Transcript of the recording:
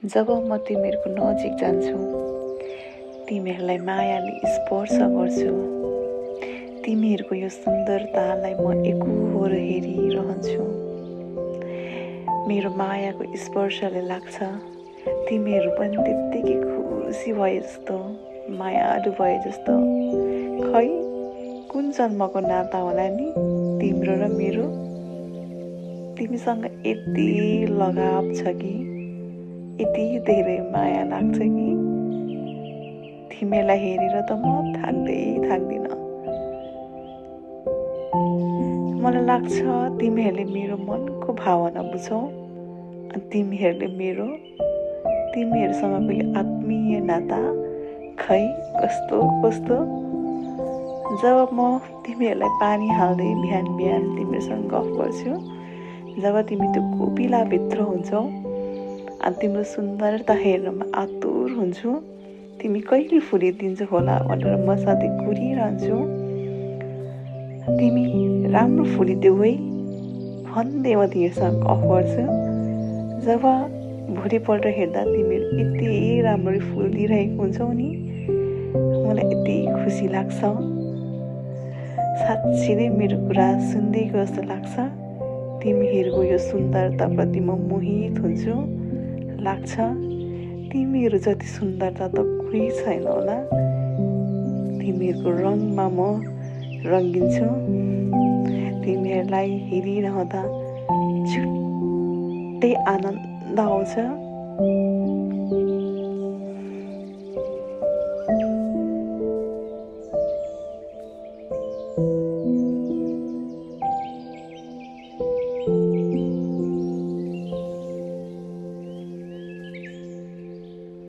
जब म तिमीहरूको नजिक जान्छु, तिमीहरूलाई मायाले स्पर्श गर्छु, तिमीहरूको यो सुन्दरतालाई म एकहोर हेरिरहन्छु। मेरो मायाको स्पर्शले लाग्छ तिमीहरू पनि त्यत्तिकै खुसी भए जस्तो, मायालु भए जस्तो। खै कुन जन्मको नाता होला नि तिम्रो र मेरो? तिमीसँग यति लगाव छ कि, यति धेरै माया लाग्छ कि तिमीलाई हेरेर त म थाक्दिनँ। मलाई लाग्छ तिमीहरूले मेरो मनको भावना बुझौ, तिमीहरूसँगको यो आत्मीय नाता खै कस्तो। जब म तिमीहरूलाई पानी हाल्दै बिहान बिहान तिमीहरूसँग गफ गर्छु, जब तिमी त्यो कोपिलाभित्र हुन्छौ अनि तिम्रो सुन्दरता हेर्नमा आतुर हुन्छु, तिमी कहिले फुलिदिन्छौ होला भनेर म सधैँ कुरिरहन्छु। तिमी राम्रो फुलिदेऊ है भन्दै म तिमीहरूसँग गफ गर्छु। जब भोलिपल्ट हेर्दा तिमीहरू यति राम्ररी फुलिदिइरहेको हुन्छौ नि, मलाई यति खुसी लाग्छ। साँच्चै नै मेरो कुरा सुन्दैको जस्तो लाग्छ। तिमीहरूको यो सुन्दरताप्रति म मोहित हुन्छु। लाग्छ तिमीहरू जति सुन्दरता त कोही छैन होला। तिमीहरूको रङमा म रङ्गिन्छु। तिमीहरूलाई हेरिरहँदा छुट्टै आनन्द आउँछ।